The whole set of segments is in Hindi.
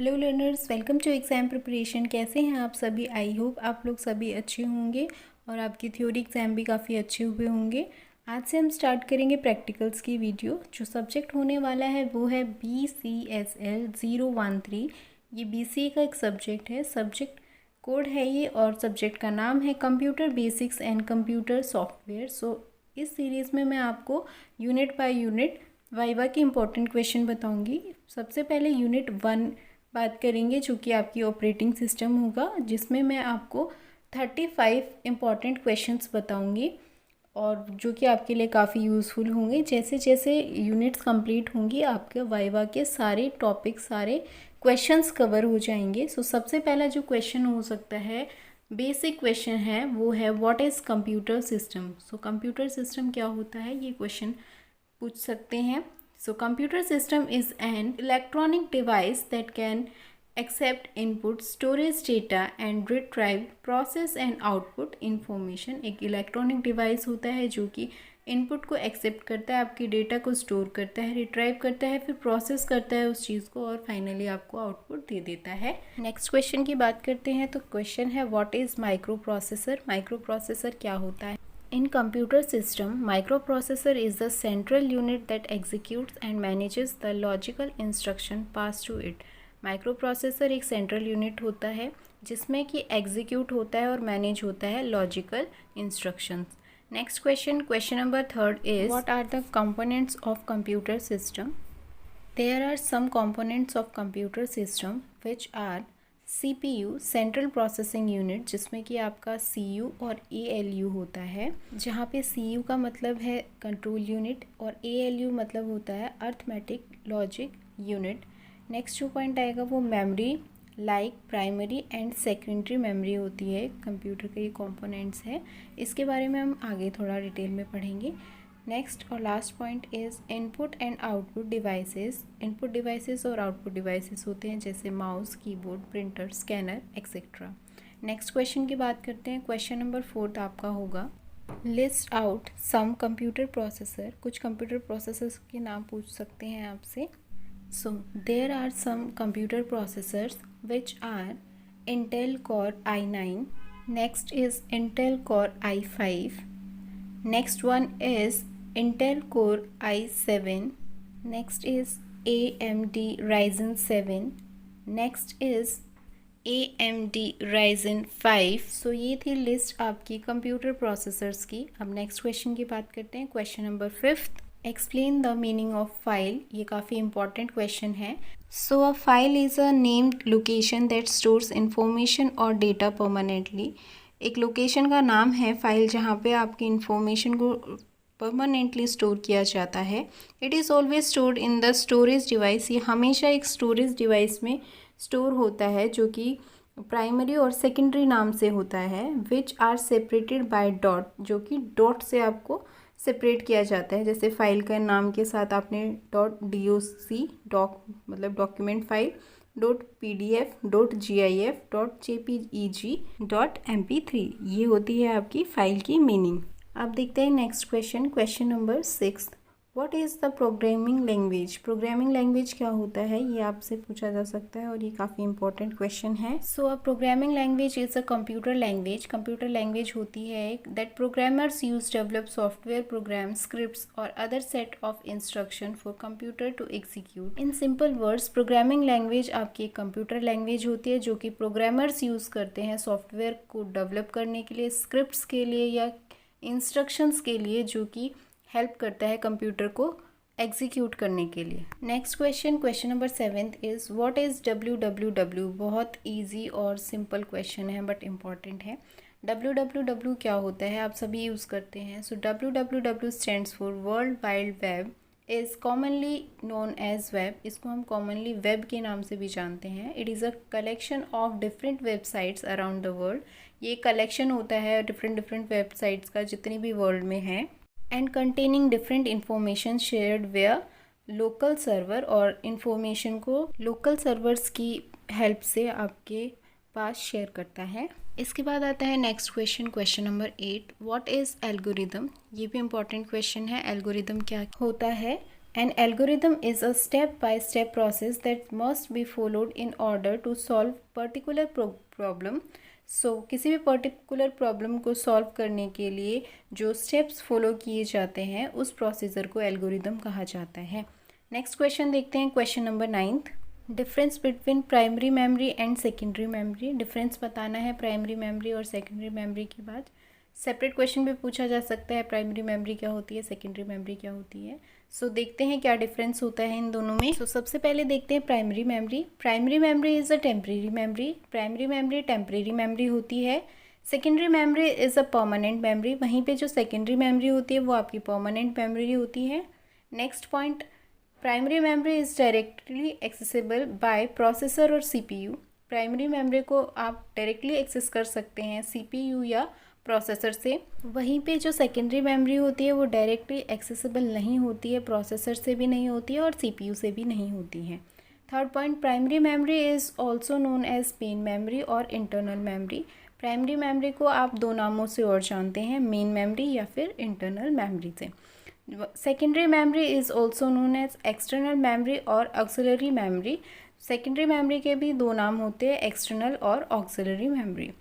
Hello learners, welcome to exam preparation. कैसे हैं आप सभी? आई होप आप लोग सभी अच्छे होंगे और आपकी थ्योरी एग्ज़ाम भी काफ़ी अच्छे हुए होंगे। आज से हम स्टार्ट करेंगे प्रैक्टिकल्स की वीडियो। जो सब्जेक्ट होने वाला है वो है BCSL 013। ये BCA का एक सब्जेक्ट है, सब्जेक्ट कोड है ये, और सब्जेक्ट का नाम है computer basics and computer software. इस सीरीज़ में मैं आपको यूनिट बाय यूनिट वाइवा के इम्पोर्टेंट क्वेश्चन बताऊंगी। सबसे पहले यूनिट 1 बात करेंगे, जो कि आपकी ऑपरेटिंग सिस्टम होगा, जिसमें मैं आपको 35 इम्पॉर्टेंट क्वेश्चंस बताऊंगी और जो कि आपके लिए काफ़ी यूज़फुल होंगे। जैसे जैसे यूनिट्स कंप्लीट होंगी आपके वाइवा के सारे टॉपिक, सारे क्वेश्चंस कवर हो जाएंगे। सबसे पहला जो क्वेश्चन हो सकता है, बेसिक क्वेश्चन है, वो है what is computer system. Computer system क्या होता है, ये क्वेश्चन पूछ सकते हैं। Computer system is an electronic device that can accept input, storage data and retrieve, process and output information। एक इलेक्ट्रॉनिक डिवाइस होता है जो कि इनपुट को एक्सेप्ट करता है, आपकी डेटा को स्टोर करता है, रिट्राइव करता है, फिर प्रोसेस करता है उस चीज़ को और फाइनली आपको आउटपुट दे देता है। नेक्स्ट क्वेश्चन की बात करते हैं, तो क्वेश्चन है what is micro processor. Micro processor क्या होता है? In computer system, microprocessor is the central unit that executes and manages the logical instruction passed to it। Microprocessor एक central unit होता है जिसमें कि execute होता है और manage होता है logical instructions। Next question, question number 3 is what are the components of computer system? There are some components of computer system which are CPU central processing unit, जिसमें कि आपका CU और ALU होता है, जहाँ पे CU का मतलब है कंट्रोल यूनिट और ALU मतलब होता है अर्थमेटिक लॉजिक यूनिट। नेक्स्ट जो पॉइंट आएगा वो memory, like primary and secondary memory होती है, कंप्यूटर के ये कंपोनेंट्स हैं। इसके बारे में हम आगे थोड़ा डिटेल में पढ़ेंगे। नेक्स्ट और last point is input and output devices. Input devices और आउटपुट डिवाइसेस होते हैं जैसे mouse, keyboard, printer, scanner etcetera. Next question की बात करते हैं। क्वेश्चन नंबर 4 आपका होगा list out some computer processor. कुछ कंप्यूटर प्रोसेसर्स के नाम पूछ सकते हैं आपसे। There are some computer processors which are Intel core i9, next is Intel core i5, next one is Intel Core i7, next is AMD Ryzen 7, next is AMD Ryzen 5। ये थी लिस्ट आपकी कंप्यूटर प्रोसेसर्स की। अब नेक्स्ट क्वेश्चन की बात करते हैं। Question number 5, explain the meaning of file. ये काफ़ी इंपॉर्टेंट क्वेश्चन है। A file is a named location that stores information और डेटा परमानेंटली। एक लोकेशन का नाम है फाइल जहाँ पे आपकी इंफॉर्मेशन को परमानेंटली स्टोर किया जाता है। It is always stored in the storage device. ये हमेशा एक स्टोरेज डिवाइस में स्टोर होता है जो कि प्राइमरी और सेकेंडरी नाम से होता है। Which are separated by dot, जो कि डॉट से आपको सेपरेट किया जाता है। जैसे फाइल का नाम के साथ आपने .doc डॉक मतलब document file, .pdf, .gif, .jpeg, .mp3, ये होती है आपकी फ़ाइल की मीनिंग। अब देखते हैं next question. Question number 6, what is the programming language. Programming language क्या होता है, ये आपसे पूछा जा सकता है और ये काफ़ी इंपॉर्टेंट क्वेश्चन है। A programming language is a computer language. Computer language होती है एक that programmers use develop software program, scripts और other set of instruction for computer to execute. In simple words, programming language आपकी एक कंप्यूटर लैंग्वेज होती है जो कि प्रोग्रामर्स यूज़ करते हैं सॉफ्टवेयर को डेवलप करने के लिए, स्क्रिप्ट्स के लिए या इंस्ट्रक्शंस के लिए, जो कि हेल्प करता है कंप्यूटर को एग्जीक्यूट करने के लिए। Next question, question number 7 is what is www। बहुत इजी और सिंपल क्वेश्चन है बट इम्पॉर्टेंट है। www क्या होता है, आप सभी यूज़ करते हैं। www stands for world wide web, is commonly known as web. इसको हम कॉमनली वेब के नाम से भी जानते हैं। It is a collection of different websites around the world. ये कलेक्शन होता है डिफरेंट वेबसाइट्स का जितनी भी वर्ल्ड में है। And containing different information shared where local server, और इंफॉर्मेशन को लोकल सर्वर्स की हेल्प से आपके पास शेयर करता है। इसके बाद आता है next question, question number 8, what is algorithm. ये भी इम्पॉर्टेंट क्वेश्चन है। एल्गोरिदम क्या होता है। An algorithm is a step-by-step process that must be followed in order to solve particular problem. So किसी भी पर्टिकुलर प्रॉब्लम को सॉल्व करने के लिए जो स्टेप्स फॉलो किए जाते हैं उस प्रोसीजर को एल्गोरिदम कहा जाता है। नेक्स्ट क्वेश्चन देखते हैं, question number 9th। Difference between primary memory and secondary memory. Difference बताना है प्राइमरी मेमोरी और सेकेंडरी मेमोरी के बाद। सेपरेट क्वेश्चन भी पूछा जा सकता है, प्राइमरी मेमोरी क्या होती है, सेकेंडरी मेमोरी क्या होती है। सो देखते हैं क्या डिफरेंस होता है इन दोनों में। सबसे पहले देखते हैं primary memory. Primary memory is a temporary memory. Primary memory temporary memory होती है। Secondary memory is a permanent memory. वहीं पे जो सेकेंडरी मेमोरी होती है वो आपकी परमानेंट मेमोरी होती है। Next point, primary memory is directly accessible bye processor और सीपीयू। प्राइमरी मेमोरी को आप डायरेक्टली एक्सेस कर सकते हैं सीपीयू या प्रोसेसर से। वहीं पे जो सेकेंडरी मेमोरी होती है वो डायरेक्टली एक्सेसिबल नहीं होती है, प्रोसेसर से भी नहीं होती है और सीपीयू से भी नहीं होती है। Third point, primary memory is also known as main memory और इंटरनल मेमोरी। प्राइमरी मेमोरी को आप दो नामों से और जानते हैं, मेन मेमोरी या फिर इंटरनल मेमोरी से। Secondary memory is also known as external memory और ऑक्सिलरी मेमोरी। सेकेंडरी मेमोरी के भी दो नाम होते हैं, एक्सटर्नल और auxiliary memory.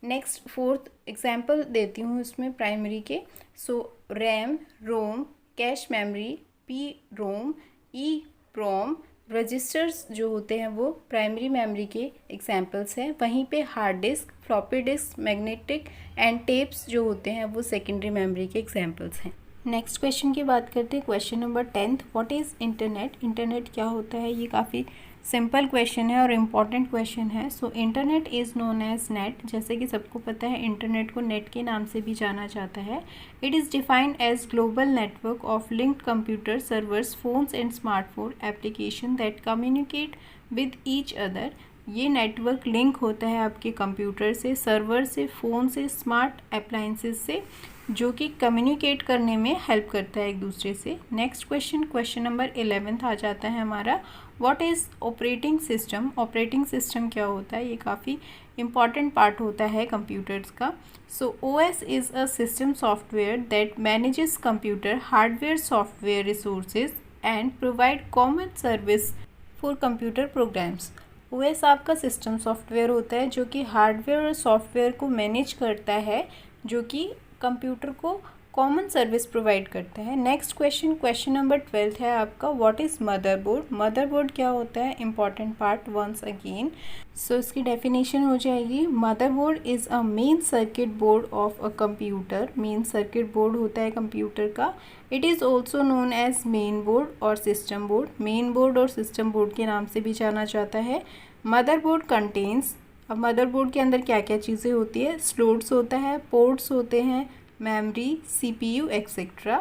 Next fourth example देती हूँ इसमें प्राइमरी के। So RAM, ROM, cache memory, PROM, EPROM, registers जो होते हैं वो प्राइमरी मेमोरी के एग्जाम्पल्स हैं। वहीं पे hard disk, floppy disk, magnetic and tapes जो होते हैं वो सेकेंडरी मेमोरी के एग्जाम्पल्स हैं। नेक्स्ट क्वेश्चन की बात करते हैं, question number 10th। What is internet. Internet क्या होता है। ये काफ़ी सिंपल क्वेश्चन है और इम्पॉर्टेंट क्वेश्चन है। So internet is known as net. जैसे कि सबको पता है इंटरनेट को नेट के नाम से भी जाना जाता है। It is defined as global network of linked computer, servers, phones and smartphone application that communicate with each other. ये नेटवर्क लिंक होता है आपके कंप्यूटर से, सर्वर से, फ़ोन से, स्मार्ट अप्लाइंसेस से, जो कि कम्युनिकेट करने में हेल्प करता है एक दूसरे से। Next question, question number 11th आ जाता है हमारा। What is operating system. Operating system क्या होता है, ये काफ़ी इंपॉर्टेंट पार्ट होता है कंप्यूटर्स का। So OS is a system software that manages computer hardware software resources and provide common service for computer programs. OS आपका सिस्टम सॉफ्टवेयर होता है जो कि हार्डवेयर और सॉफ्टवेयर को मैनेज करता है, जो कि कंप्यूटर को कॉमन सर्विस प्रोवाइड करता है। Next question, question number 12th है आपका। What is motherboard. मदरबोर्ड क्या होता है, important part once again. So इसकी डेफिनेशन हो जाएगी, motherboard is a main circuit board of a computer. Main circuit board होता है कंप्यूटर का। It is also known as main board और सिस्टम बोर्ड। मेन बोर्ड और सिस्टम बोर्ड के नाम से भी जाना जाता है। मदरबोर्ड कंटेन्स, अब मदरबोर्ड के अंदर क्या क्या चीज़ें होती है, स्लोट्स होता है, पोर्ट्स होते हैं, memory, CPU, etc.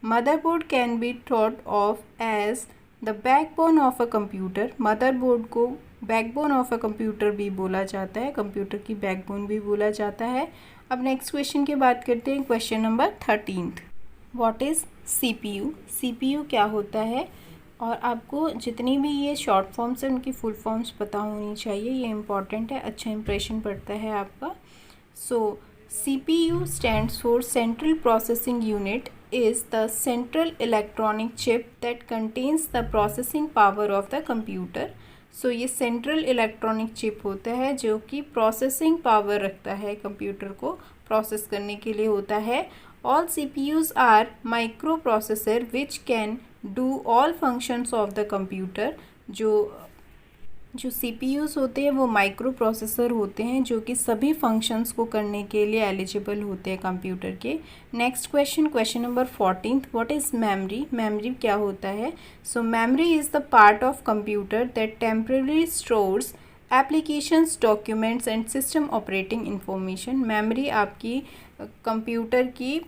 Motherboard can be thought of as the backbone of a computer. Motherboard को backbone of a computer भी बोला जाता है, कंप्यूटर की backbone भी बोला जाता है। अब नेक्स्ट क्वेश्चन की बात करते हैं, question number 13th। What is CPU? CPU क्या होता है, और आपको जितनी भी ये शॉर्ट फॉर्म्स हैं उनकी फुल फॉर्म्स पता होनी चाहिए, ये इंपॉर्टेंट है, अच्छा इंप्रेशन पड़ता है आपका। सो CPU stands for Central Processing Unit, is the central electronic chip that contains the processing power of the computer. So ये central electronic chip होता है जो कि processing power रखता है, कंप्यूटर को process करने के लिए होता है। All CPUs are microprocessor which can do all functions of the computer. जो CPUs होते हैं वो माइक्रो प्रोसेसर होते हैं जो कि सभी फंक्शंस को करने के लिए एलिजिबल होते हैं कंप्यूटर के। Next question, question number 14th। What is memory. Memory क्या होता है। So memory is the part of computer that temporary stores applications, documents and system operating information. Memory आपकी कंप्यूटर की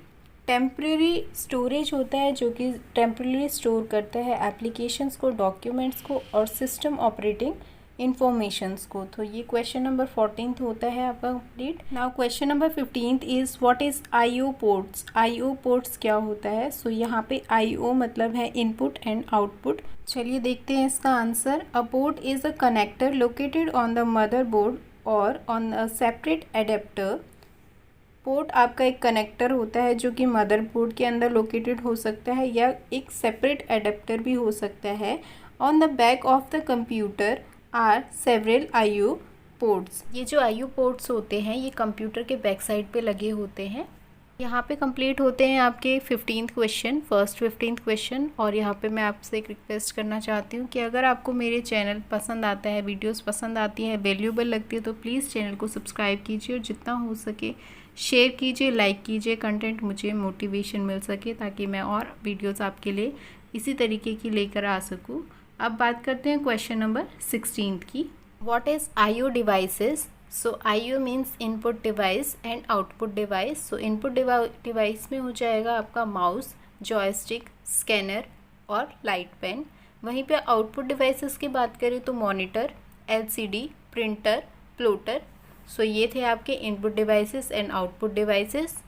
टेम्प्रेरी स्टोरेज होता है जो कि टेम्प्रेरी स्टोर करता है एप्लीकेशंस को, डॉक्यूमेंट्स को और सिस्टम ऑपरेटिंग इंफॉर्मेशंस को। तो ये क्वेश्चन नंबर 14th होता है आपका complete. Now question number 15th is what is IO ports. IO ports क्या होता है। सो यहाँ पे IO मतलब है इनपुट एंड आउटपुट। चलिए देखते हैं इसका answer. A port is a connector located on the motherboard और on a separate adapter. Port आपका एक कनेक्टर होता है जो कि मदरबोर्ड के अंदर लोकेटेड हो सकता है या एक सेपरेट एडेप्टर भी हो सकता है। On the back of the computer are several IO ports. ये जो आईओ पोर्ट्स होते हैं ये कंप्यूटर के बैक साइड पे लगे होते हैं। यहाँ पे कंप्लीट होते हैं आपके 15th question, first 15th question. और यहाँ पे मैं आपसे एक रिक्वेस्ट करना चाहती हूँ कि अगर आपको मेरे चैनल पसंद आता है, वीडियोस पसंद आती है, वैल्यूएबल लगती है, तो प्लीज़ चैनल को सब्सक्राइब कीजिए और जितना हो सके शेयर कीजिए, लाइक कीजिए। कंटेंट मुझे मोटिवेशन मिल सके ताकि मैं और वीडियोज़ आपके लिए इसी तरीके की लेकर आ सकूँ। अब बात करते हैं क्वेश्चन नंबर 16 की। What is IO devices? So IO means input device and output device. So input device में हो जाएगा आपका माउस, जॉयस्टिक, स्कैनर और लाइट पेन। वहीं पे आउटपुट डिवाइसेस की बात करें तो monitor, LCD, printer, plotter. So ये थे आपके input devices and output devices.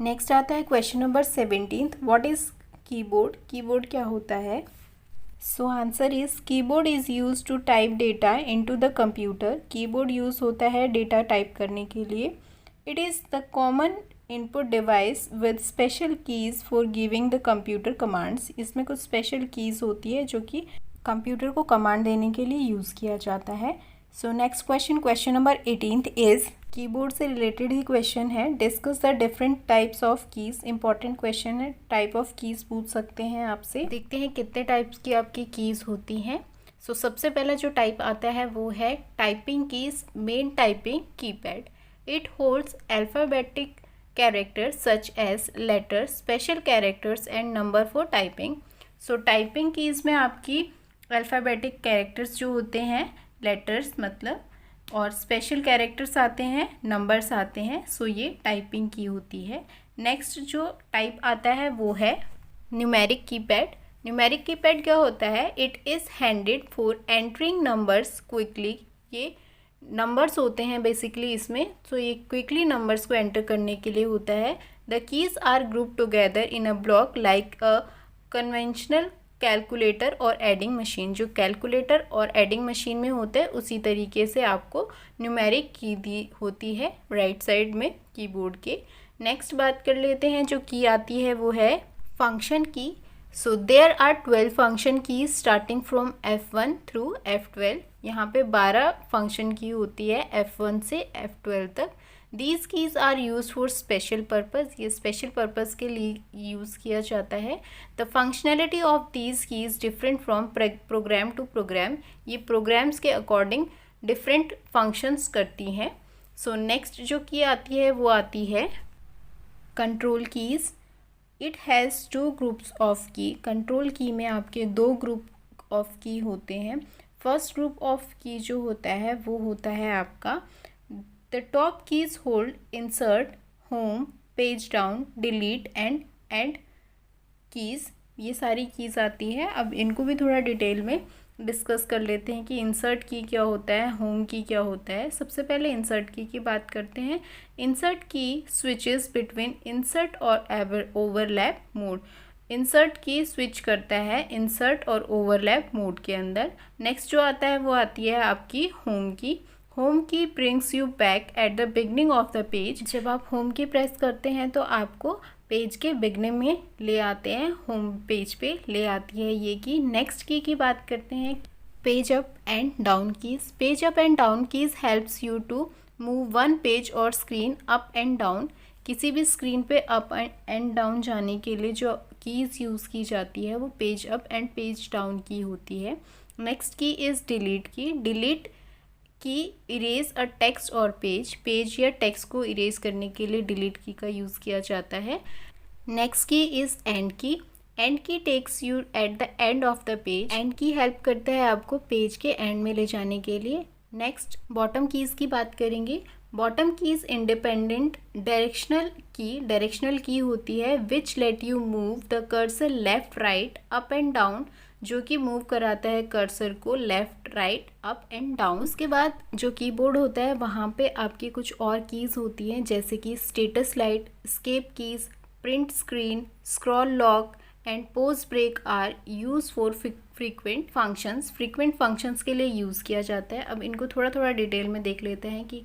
Next आता है question number 17। What is keyboard? Keyboard क्या होता है? So answer is keyboard is use to type data into the computer. Keyboard use होता है डेटा टाइप करने के लिए। It is the common input device with special keys for giving the computer commands. इसमें कुछ स्पेशल कीज़ होती है जो कि कंप्यूटर को कमांड देने के लिए यूज़ किया जाता है। So next question, question number 18 is keyboard से रिलेटेड ही क्वेश्चन है। Discuss the different types of keys. Important question है, टाइप ऑफ कीज़ पूछ सकते हैं आपसे। देखते हैं कितने टाइप्स की आपकी कीज़ होती हैं। सो सबसे पहला जो टाइप आता है वो है typing keys, main typing keypad. It holds alphabetic characters such as letters, special characters and number for typing. So typing keys में आपकी अल्फ़ाबेटिक कैरेक्टर्स जो होते हैं, लेटर्स मतलब, और स्पेशल कैरेक्टर्स आते हैं, नंबर्स आते हैं। सो ये टाइपिंग की होती है। नेक्स्ट जो टाइप आता है वो है न्यूमेरिक कीपैड। न्यूमेरिक कीपैड क्या होता है? It is handed for entering numbers quickly. ये नंबर्स होते हैं बेसिकली इसमें। सो ये क्विकली नंबर्स को एंटर करने के लिए होता है। The keys are group together in a block like a conventional calculator और एडिंग मशीन। जो कैलकुलेटर और एडिंग मशीन में होता है उसी तरीके से आपको न्यूमेरिक की दी होती है राइट साइड में कीबोर्ड के। नेक्स्ट बात कर लेते हैं, जो की आती है वो है फंक्शन की। So there are 12 function keys starting from F1 through F12। यहाँ पे 12 फंक्शन की होती है F1 से F12 तक। These keys are use for special purpose. ये स्पेशल पर्पज़ के लिए यूज़ किया जाता है। The functionality of these keys different from program to program. ये प्रोग्राम्स के अकॉर्डिंग डिफरेंट फंक्शंस करती हैं। सो नेक्स्ट जो की आती है वो आती है control keys. It has 2 groups of की। कंट्रोल की में आपके 2 ग्रुप ऑफ की होते हैं। फर्स्ट ग्रुप ऑफ की जो होता है वो होता है आपका the top keys hold insert, home, page down, delete and and keys. ये सारी कीज़ आती है। अब इनको भी थोड़ा डिटेल में डिस्कस कर लेते हैं कि इंसर्ट की क्या होता है, होम की क्या होता है। सबसे पहले इंसर्ट की बात करते हैं। इंसर्ट की स्विचेस बिटवीन इंसर्ट और ओवरलैप मोड। इंसर्ट की स्विच करता है इंसर्ट और ओवरलैप मोड के अंदर। नेक्स्ट जो आता है वो आती है आपकी होम की। होम की brings you back at the beginning of the page. जब आप होम की प्रेस करते हैं तो आपको पेज के बिगनिंग में ले आते हैं, होम पेज पे ले आती है ये की। नेक्स्ट की बात करते हैं page up and down keys. Page up and down keys helps you to move one page और स्क्रीन अप एंड डाउन। किसी भी स्क्रीन पे अप एंड डाउन जाने के लिए जो कीज़ यूज़ की जाती है वो page up and page down की होती है। नेक्स्ट की इज़ डिलीट की। डिलीट की इरेज अ टेक्स्ट और पेज या टेक्स्ट को इरेज करने के लिए डिलीट की का यूज़ किया जाता है। Next key is end key. End key takes you at the end of the page. End key help करता है आपको पेज के एंड में ले जाने के लिए। नेक्स्ट बॉटम कीज़ की बात करेंगे। बॉटम कीज़ इंडिपेंडेंट डायरेक्शनल की होती है which let you move the cursor left right up and down, जो कि मूव कराता है कर्सर को left right up and down. उसके बाद जो कीबोर्ड होता है वहाँ पे आपकी कुछ और कीज़ होती हैं जैसे कि status light, escape keys, print screen, scroll lock and pause break are use for frequent functions. Frequent functions के लिए यूज़ किया जाता है। अब इनको थोड़ा थोड़ा डिटेल में देख लेते हैं कि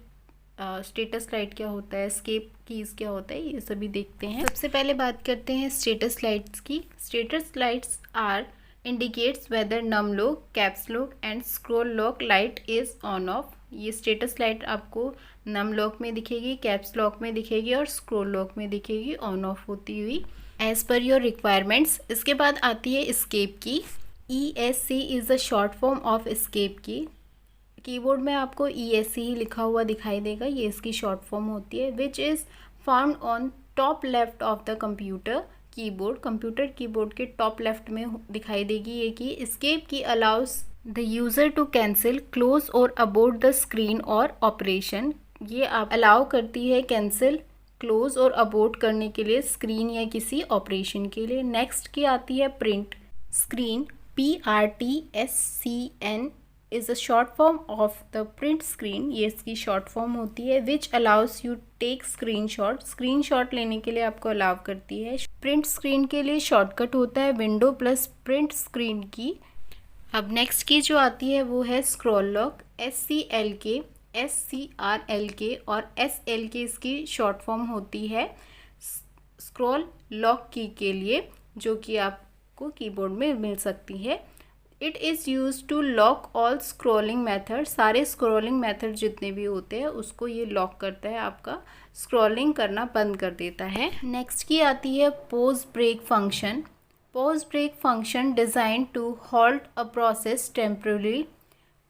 स्टेटस लाइट क्या होता है, एस्केप कीज़ क्या होता है, ये सभी देखते हैं। सबसे पहले बात करते हैं स्टेटस लाइट्स की। Status lights are indicates whether num lock, caps lock and scroll lock light is on off. ये स्टेटस लाइट आपको नम लॉक में दिखेगी, कैप्स लॉक में दिखेगी और स्क्रॉल लॉक में दिखेगी ऑन ऑफ होती हुई एज़ पर योर रिक्वायरमेंट्स। इसके बाद आती है एस्केप की। ESC is the short form of escape की। कीबोर्ड में आपको ESC ही लिखा हुआ दिखाई देगा, ये इसकी शॉर्ट फॉर्म होती है। Which is found on top left of the computer keyboard. Computer keyboard के टॉप लेफ्ट में दिखाई देगी ये की। एस्केप की allows the user to cancel, close और अबॉर्ट द स्क्रीन और ऑपरेशन। ये आप अलाउ करती है कैंसिल, क्लोज और अबॉर्ट करने के लिए स्क्रीन या किसी ऑपरेशन के लिए। नेक्स्ट की आती है print screen. PRTSCN is a short form of the print screen. ये इसकी शॉर्ट फॉर्म होती है। Which allows you take screenshot. Screenshot लेने के लिए आपको अलाउ करती है। प्रिंट स्क्रीन के लिए शॉर्टकट होता है विंडो प्लस प्रिंट स्क्रीन की। अब नेक्स्ट की जो आती है वो है स्क्रॉल लॉक। SCLK, SCRLK और SLK इसकी शॉर्ट फॉर्म होती है स्क्रॉल लॉक की के लिए, जो कि आपको कीबोर्ड में मिल सकती है। It is use to lock all scrolling method. सारे स्क्रॉलिंग मेथड जितने भी होते हैं उसको ये लॉक करता है, आपका स्क्रॉलिंग करना बंद कर देता है। नेक्स्ट की आती है pause break function. Pause break function design to halt a process temporary.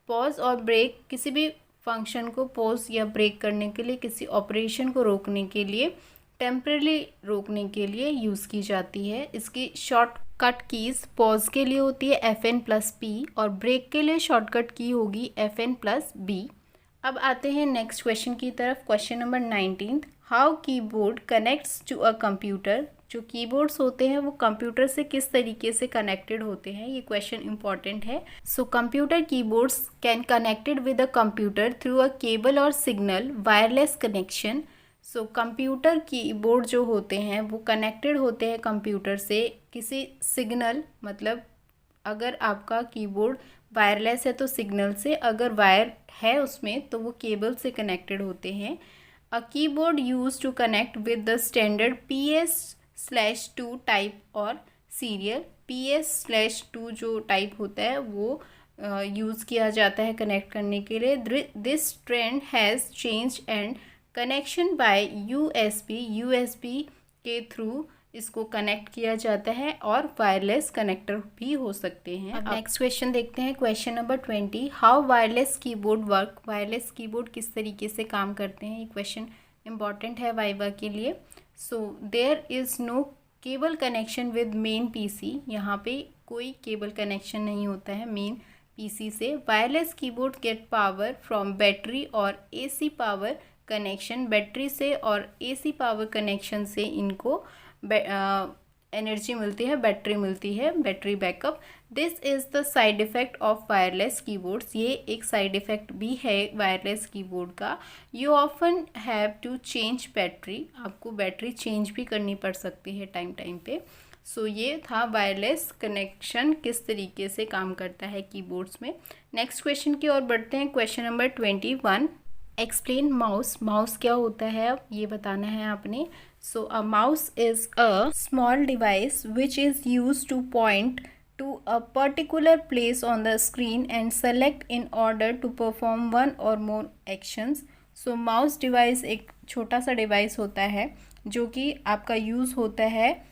Pause और ब्रेक किसी भी फंक्शन को पॉज या ब्रेक करने के लिए, किसी ऑपरेशन को रोकने के लिए, टेम्पररी रोकने के लिए यूज़ की जाती है। इसकी शॉर्टकट कीज़ पॉज के लिए होती है FN+P और ब्रेक के लिए शॉर्टकट की होगी FN+B। अब आते हैं नेक्स्ट क्वेश्चन की तरफ। Question number 19, how keyboard connects to a computer. जो कीबोर्ड्स होते हैं वो कंप्यूटर से किस तरीके से कनेक्टेड होते हैं, ये क्वेश्चन इंपॉर्टेंट है। So computer keyboards can connected with a computer through a cable और signal wireless connection. So computer keyboard जो होते हैं वो कनेक्टेड होते हैं कंप्यूटर से किसी सिग्नल, मतलब अगर आपका कीबोर्ड वायरलेस है तो सिग्नल से, अगर वायर है उसमें तो वो केबल से कनेक्टेड होते हैं। A keyboard use to connect with the standard PS/2 type और सीरियल। PS/2 जो टाइप होता है वो यूज़ किया जाता है कनेक्ट करने के लिए। This trend has change and connection by USB के थ्रू इसको कनेक्ट किया जाता है और वायरलेस कनेक्टर भी हो सकते हैं। अब नेक्स्ट क्वेश्चन देखते हैं। Question number 20, how wireless keyboard work. Wireless keyboard किस तरीके से काम करते हैं, ये क्वेश्चन इंपॉर्टेंट है वाइवा के लिए। So there is no cable connection with main PC। यहाँ पे कोई केबल कनेक्शन नहीं होता है मेन PC से। Wireless keyboard get power from battery और AC पावर कनेक्शन। बैटरी से और AC पावर कनेक्शन से इनको एनर्जी मिलती है, बैटरी मिलती है, battery backup. This is the side effect of wireless keyboards. ये एक साइड इफ़ेक्ट भी है वायरलेस कीबोर्ड का। You often have to change battery. आपको बैटरी चेंज भी करनी पड़ सकती है टाइम टाइम पे। सो ये था वायरलेस कनेक्शन किस तरीके से काम करता है कीबोर्ड्स में। नेक्स्ट क्वेश्चन की ओर बढ़ते हैं। Question number 21, explain mouse. Mouse क्या होता है अब ये बताना है आपने। So a mouse is a small device which is use to point to a particular place on the screen and select in order to perform one or more actions. So mouse device एक छोटा सा डिवाइस होता है जो कि आपका यूज़ होता है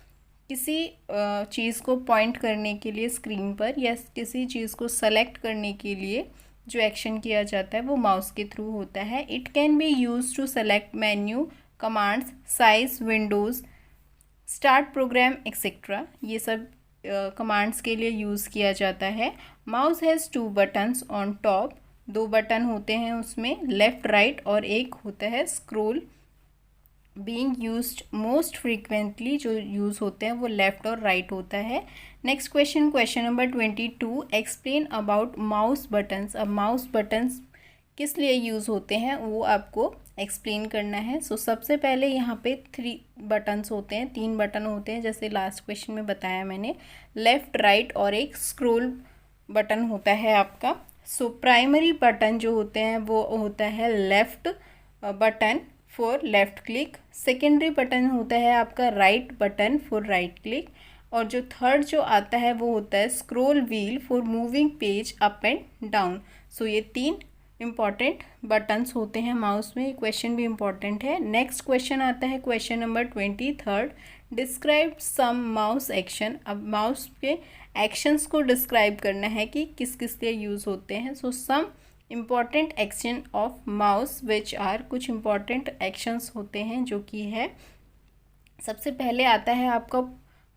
किसी चीज़ को पॉइंट करने के लिए स्क्रीन पर, या किसी चीज़ को सेलेक्ट करने के लिए जो एक्शन किया जाता है वो माउस के थ्रू होता है। It can be use to select menu, commands, size, windows, start program etcetera. ये सब कमांड्स के लिए यूज़ किया जाता है। Mouse has 2 buttons on top. 2 button होते हैं उसमें, लेफ़्ट राइट, और एक होता है scroll. Being used most frequently जो यूज़ होते हैं वो लेफ़्ट और राइट होता है। Next question, question number 22, explain about mouse buttons. अब माउस बटन्स किस लिए यूज़ होते हैं वो आपको एक्सप्लेन करना है। सो सबसे पहले यहाँ पे 3 बटन्स होते हैं, 3 बटन होते हैं, जैसे लास्ट क्वेश्चन में बताया मैंने, लेफ़्ट, राइट और एक स्क्रोल बटन होता है आपका। सो प्राइमरी बटन जो होते हैं वो होता है left button for left click, secondary button होता है आपका right button for right click, और जो थर्ड जो आता है वो होता है scroll wheel for moving page up and down. So ये 3 इम्पॉर्टेंट बटन्स होते हैं माउस में। क्वेश्चन भी इम्पॉर्टेंट है। नेक्स्ट क्वेश्चन आता है question number 23, describe some mouse action. अब माउस के एक्शंस को डिस्क्राइब करना है कि किस किस लिए यूज़ होते हैं। So some important action of mouse which are, कुछ इम्पॉर्टेंट एक्शंस होते हैं जो कि है, सबसे पहले आता है आपका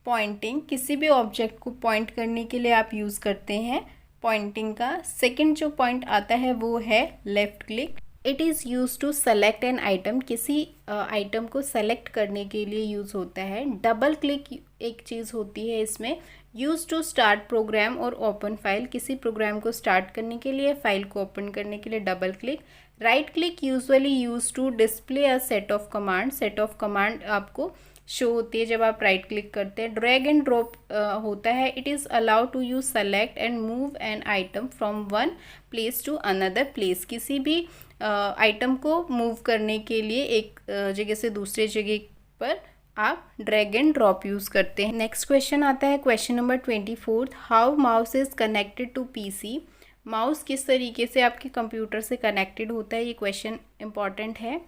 पॉइंटिंग। किसी भी ऑब्जेक्ट को पॉइंट करने के लिए आप यूज़ करते हैं पॉइंटिंग का। सेकंड जो पॉइंट आता है वो है left click. It is use to select an item, किसी आइटम को सेलेक्ट करने के लिए यूज़ होता है। डबल क्लिक एक चीज़ होती है इसमें, यूज टू स्टार्ट प्रोग्राम और ओपन फाइल, किसी प्रोग्राम को स्टार्ट करने के लिए, फाइल को ओपन करने के लिए double click. Right click usually use to display a set of command, set of command आपको शो होती है जब आप राइट क्लिक करते हैं। ड्रैग एंड ड्रॉप होता है, it is allowed to use select and move an item from one place to another place, किसी भी आइटम को मूव करने के लिए एक जगह से दूसरे जगह पर आप ड्रैग एंड ड्रॉप यूज़ करते हैं। नेक्स्ट क्वेश्चन आता है question number 24, how mouse is connected to PC. Mouse किस तरीके से आपके कंप्यूटर से कनेक्टेड होता है, ये क्वेश्चन इंपॉर्टेंट है।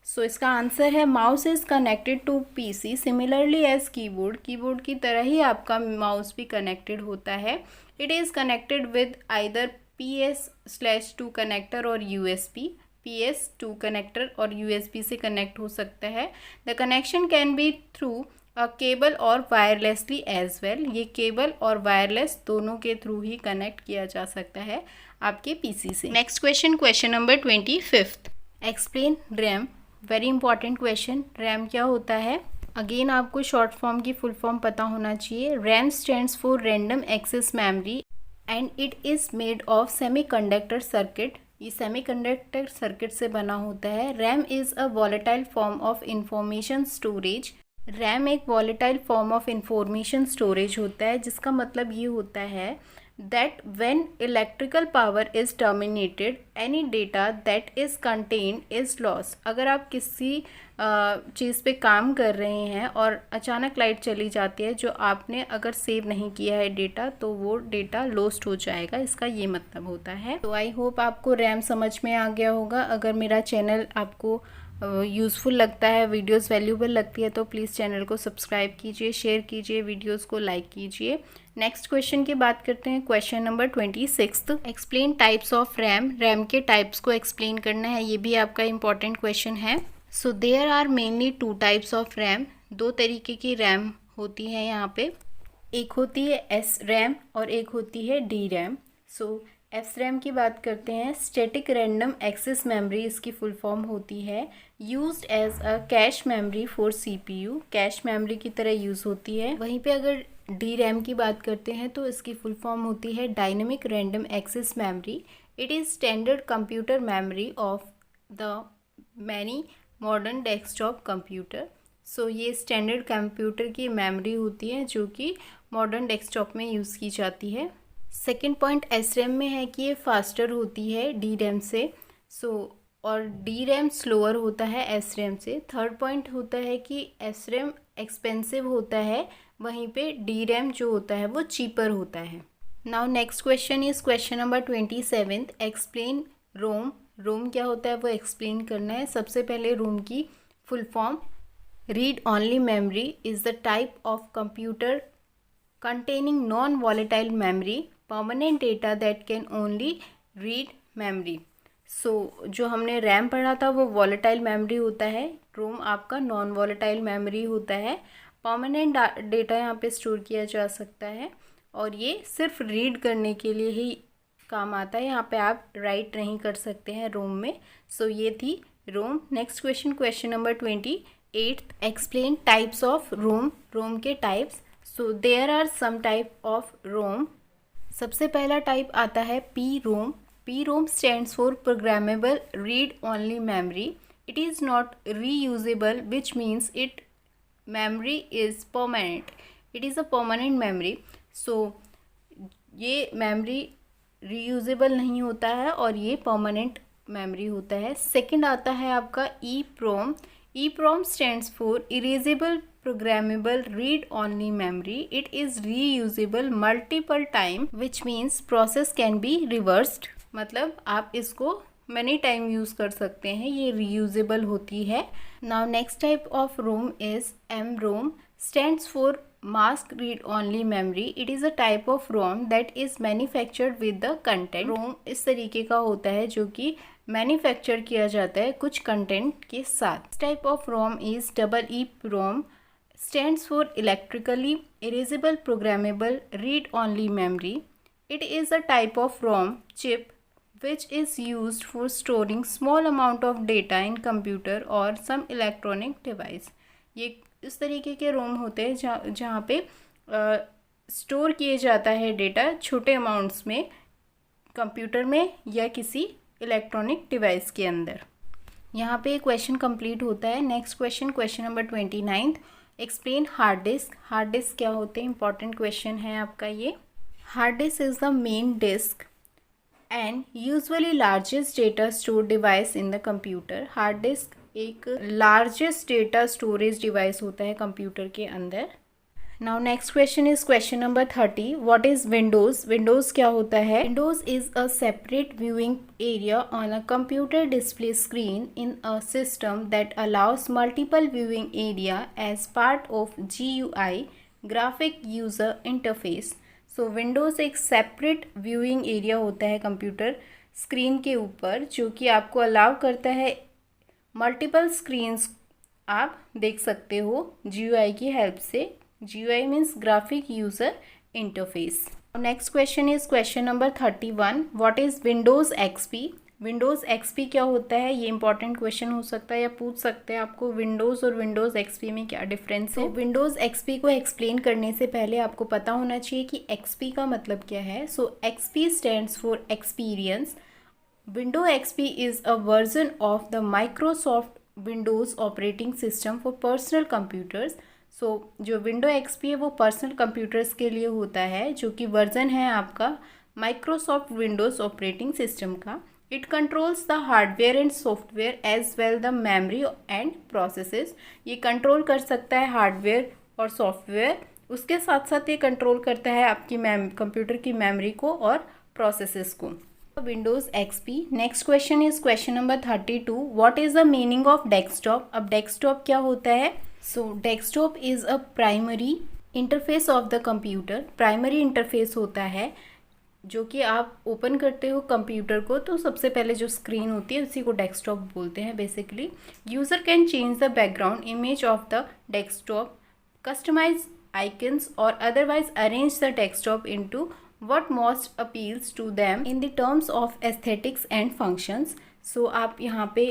सो इसका आंसर है mouse is connected to PC similarly as keyboard, keyboard की तरह ही आपका माउस भी कनेक्टेड होता है। It is connected with either PS/2 connector और USB, PS2 कनेक्टर और USB से कनेक्ट हो सकता है। The connection can be through a cable और वायरलेसली एज वेल, ये केबल और वायरलेस दोनों के थ्रू ही कनेक्ट किया जा सकता है आपके PC से। Next question, question number 25, explain RAM. Very important question. RAM क्या होता है? अगेन आपको शॉर्ट फॉर्म की फुल फॉर्म पता होना चाहिए। RAM stands for random access memory and it is made of semiconductor circuit, ये सेमीकंडक्टर सर्किट से बना होता है। RAM is a volatile form of information storage, RAM एक volatile form of information storage होता है, जिसका मतलब ये होता है that when electrical power is terminated any data that is contained is lost। अगर आप किसी चीज़ पे काम कर रहे हैं और अचानक लाइट चली जाती है, जो आपने अगर सेव नहीं किया है डेटा, तो वो डेटा लॉस्ट हो जाएगा, इसका ये मतलब होता है। तो आई होप आपको रैम समझ में आ गया होगा। अगर मेरा चैनल आपको यूज़फुल लगता है, वीडियोस वैल्यूबल लगती है, तो प्लीज़ चैनल को सब्सक्राइब कीजिए, शेयर कीजिए, वीडियोस को लाइक कीजिए। नेक्स्ट क्वेश्चन की बात करते हैं, question number 26, explain types of RAM. RAM के टाइप्स को एक्सप्लेन करना है, ये भी आपका इंपॉर्टेंट क्वेश्चन है। So there are mainly 2 types of RAM, 2 तरीके की रैम होती है यहाँ पे। एक होती है एस रैम और एक होती है D RAM. So S RAM की बात करते हैं, स्टैटिक रैंडम एक्सेस मेमोरी इसकी फुल फॉर्म होती है। Used as a cache memory for CPU, cache memory की तरह यूज़ होती है। वहीं पे अगर डी रैम की बात करते हैं तो इसकी फुल फॉर्म होती है dynamic random access memory. It is standard computer memory of the many modern desktop computer. So ये स्टैंडर्ड कंप्यूटर की मेमोरी होती है जो कि मॉडर्न डेस्कटॉप में यूज़ की जाती है। सेकेंड पॉइंट एस रैम में है कि ये फास्टर होती है डी रैम से, और डी रैम स्लोअर होता है एस रैम से। थर्ड पॉइंट होता है कि एस रैम एक्सपेंसिव होता है, वहीं पे डी रैम जो होता है वो चीपर होता है। Now next question is question number 27, explain ROM. ROM क्या होता है वो एक्सप्लेन करना है। सबसे पहले रोम की full form, read only memory is the type of computer containing non-volatile memory, permanent data that can only read memory। सो जो हमने रैम पढ़ा था वो वॉलेटाइल मेमोरी होता है, रोम आपका नॉन वॉलेटाइल मेमोरी होता है। परमानेंट डेटा यहाँ पे स्टोर किया जा सकता है और ये सिर्फ रीड करने के लिए ही काम आता है, यहाँ पे आप राइट नहीं कर सकते हैं रोम में। सो ये थी ROM. Next question, question number 28, explain types of ROM. ROM के types. So there are some type of ROM. सबसे पहला टाइप आता है PROM. PROM stands for programmable read only memory. It is not reusable which means it memory is permanent. It is a permanent memory. So ये मेमोरी रीयूजेबल नहीं होता है और ये परमानेंट मेमोरी होता है। सेकंड आता है आपका EEPROM। EEPROM stands for erasable programmable read only memory. It is reusable multiple time which means process can be reversed, मतलब आप इसको मैनी टाइम यूज़ कर सकते हैं, ये रीयूजेबल होती है। Now next type of ROM is MROM stands for mask read only memory. It is a type of ROM that is manufactured with the content. ROM इस तरीके का होता है जो कि मैन्युफैक्चर किया जाता है कुछ कंटेंट के साथ। Type of ROM is EEPROM stands for electrically erasable programmable read only memory. It is a type of ROM chip which is used for storing small amount of data in computer or some electronic device. ये इस तरीके के रोम होते हैं जहाँ पे स्टोर किए जाता है डेटा छोटे अमाउंट्स में कंप्यूटर में या किसी इलेक्ट्रॉनिक डिवाइस के अंदर। यहाँ पे क्वेश्चन कंप्लीट होता है। Next question number 29, explain hard disk. Hard disk क्या होते हैं, इंपॉर्टेंट क्वेश्चन है आपका ये। Hard disk is the main disk and usually largest data store device in the computer. Hard disk एक लार्जेस्ट डेटा स्टोरेज डिवाइस होता है कंप्यूटर के अंदर। Now next question is question number 30, what is windows. Windows क्या होता है। Windows is a separate viewing area on a computer display screen in a system that allows multiple viewing area as part of GUI graphic user interface. So windows एक सेपरेट व्यूइंग एरिया होता है कंप्यूटर स्क्रीन के ऊपर जो कि आपको अलाउ करता है मल्टीपल स्क्रीन्स आप देख सकते हो GUI की हेल्प से। GUI means graphic user interface. Next question is question number 31. What is Windows XP? Windows XP क्या होता है, ये इंपॉर्टेंट क्वेश्चन हो सकता है या पूछ सकते हैं आपको विंडोज़ और विंडोज़ XP में क्या डिफरेंस है। विंडोज़ XP को एक्सप्लेन करने से पहले आपको पता होना चाहिए कि XP का मतलब क्या है। सो XP stands for experience. Windows XP is a version of the Microsoft Windows operating system for personal computers. जो विंडो XP है वो पर्सनल कंप्यूटर्स के लिए होता है जो कि वर्जन है आपका माइक्रोसॉफ्ट विंडोज़ ऑपरेटिंग सिस्टम का। It controls the hardware and software as well the memory and processes. ये कंट्रोल कर सकता है हार्डवेयर और सॉफ्टवेयर, उसके साथ साथ ये कंट्रोल करता है आपकी कंप्यूटर की मेमोरी को और प्रोसेसेस को। Windows XP। Next question is question number 32, what is the meaning of desktop. अब डेस्कटॉप क्या होता है। सो desktop is a primary interface of the computer. Primary interface होता है जो कि आप ओपन करते हो कंप्यूटर को तो सबसे पहले जो स्क्रीन होती है उसी को डेस्कटॉप बोलते हैं basically. User can change the background image of the desktop, customize icons और otherwise arrange the desktop into what most appeals to them in the terms of aesthetics and functions. So आप यहाँ पे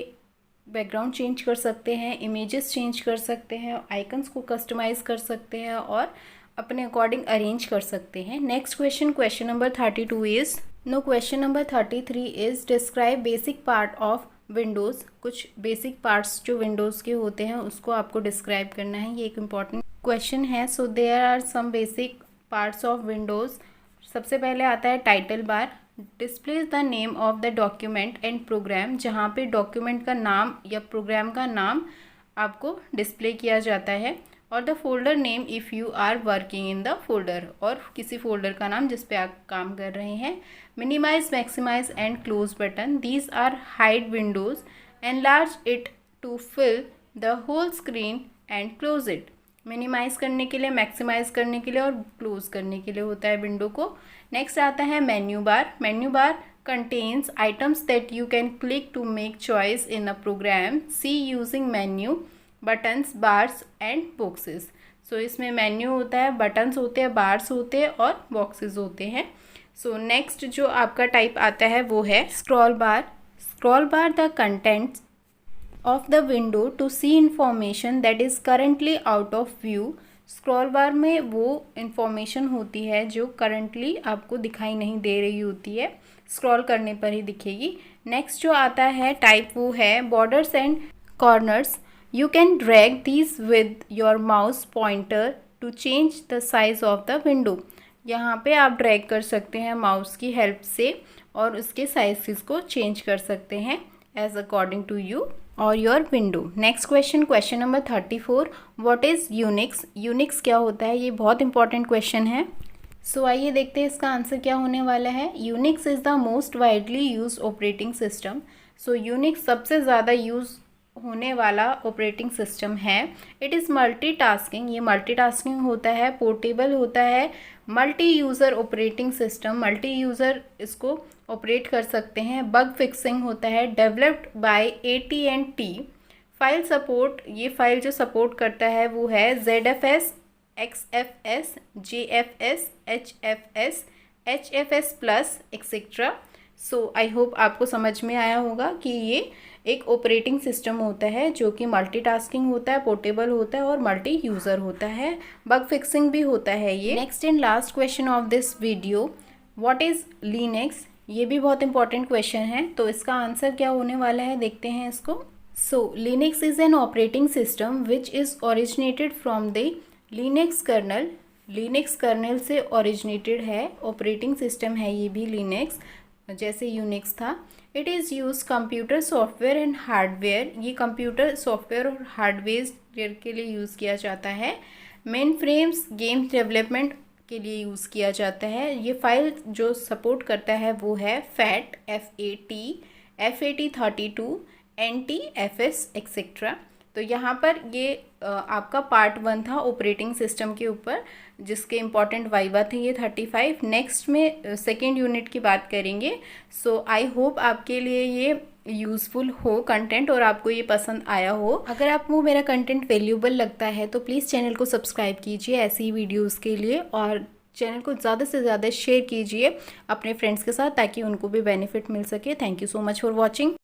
बैकग्राउंड चेंज कर सकते हैं, इमेजेस चेंज कर सकते हैं, आइकन्स को कस्टमाइज़ कर सकते हैं और अपने अकॉर्डिंग अरेंज कर सकते हैं। Next question number 32 is question number 33 is describe basic part of Windows. कुछ बेसिक पार्ट्स जो विंडोज़ के होते हैं उसको आपको डिस्क्राइब करना है, ये एक इम्पॉर्टेंट क्वेश्चन है। So there are some basic parts of windows. सबसे पहले आता है title bar. Displays the name of the document and program, जहाँ पे डॉक्यूमेंट का नाम या प्रोग्राम का नाम आपको डिस्प्ले किया जाता है, और the folder name if you are working in the folder, और किसी फोल्डर का नाम जिस पे आप काम कर रहे हैं। Minimize, maximize and close button, these are hide windows, enlarge it to fill the whole screen and close it. Minimize करने के लिए, मैक्सिमाइज़ करने के लिए और क्लोज करने के लिए होता है विंडो को। नेक्स्ट आता है menu bar. Menu bar contains items that you can click to make choice in a program, see using menu, buttons, bars and boxes. So इसमें मेन्यू होता है, बटन्स होते हैं, बार्स होते हैं और बॉक्सेस होते हैं। सो नेक्स्ट जो आपका टाइप आता है वो है scroll bar. Scroll bar the contents of the window to see information that is currently out of view। Scroll बार में वो इंफॉर्मेशन होती है जो करंटली आपको दिखाई नहीं दे रही होती है, स्क्रॉल करने पर ही दिखेगी। नेक्स्ट जो आता है टाइप वो है borders and corners. You can drag these with your mouse pointer to change the size of the window. यहाँ पे आप ड्रैग कर सकते हैं माउस की हेल्प से और उसके साइज़ को चेंज कर सकते हैं एज अकॉर्डिंग टू यू और your window. Next question number 34, what is Unix. Unix क्या होता है, ये बहुत इंपॉर्टेंट क्वेश्चन है। सो आइए देखते हैं इसका आंसर क्या होने वाला है। Unix is the most widely use operating system. So Unix सबसे ज़्यादा यूज़ होने वाला ऑपरेटिंग सिस्टम है। इट इज़ मल्टीटास्किंग, ये मल्टीटास्किंग होता है, पोर्टेबल होता है, multi user operating system, multi user इसको ऑपरेट कर सकते हैं। बग फिक्सिंग होता है, developed by AT&T। File support, ये फाइल जो सपोर्ट करता है वो है ZFS, XFS, JFS, HFS, HFS plus etcetera. So I hope आपको समझ में आया होगा कि ये एक ऑपरेटिंग सिस्टम होता है जो कि मल्टीटास्किंग होता है, पोर्टेबल होता है और मल्टी यूज़र होता है, बग फिक्सिंग भी होता है ये। Next and last question of this video, what is Linux. ये भी बहुत इंपॉर्टेंट क्वेश्चन है, तो इसका आंसर क्या होने वाला है देखते हैं इसको। So Linux is an operating system which is originated from the Linux kernel. Linux kernel से ओरिजिनेटेड है, ऑपरेटिंग सिस्टम है ये भी लिनक्स, जैसे यूनिक्स था। It is use computer software and hardware, ये कंप्यूटर सॉफ्टवेयर और हार्डवेयर के लिए यूज़ किया जाता है। मेन फ्रेम्स गेम्स डेवलपमेंट के लिए यूज़ किया जाता है। ये फाइल जो सपोर्ट करता है वो है FAT, FAT32, NTFS एक्सेट्रा। तो यहाँ पर ये आपका पार्ट 1 था ऑपरेटिंग सिस्टम के ऊपर, जिसके इम्पॉर्टेंट वाइवा थे ये 35। नेक्स्ट में सेकेंड यूनिट की बात करेंगे। सो आई होप आपके लिए ये यूज़फुल हो कंटेंट और आपको ये पसंद आया हो। अगर आपको मेरा कंटेंट वैल्यूएबल लगता है तो प्लीज़ चैनल को सब्सक्राइब कीजिए ऐसी ही वीडियोज़ के लिए, और चैनल को ज़्यादा से ज़्यादा शेयर कीजिए अपने फ्रेंड्स के साथ ताकि उनको भी बेनिफिट मिल सके। Thank you so much for watching.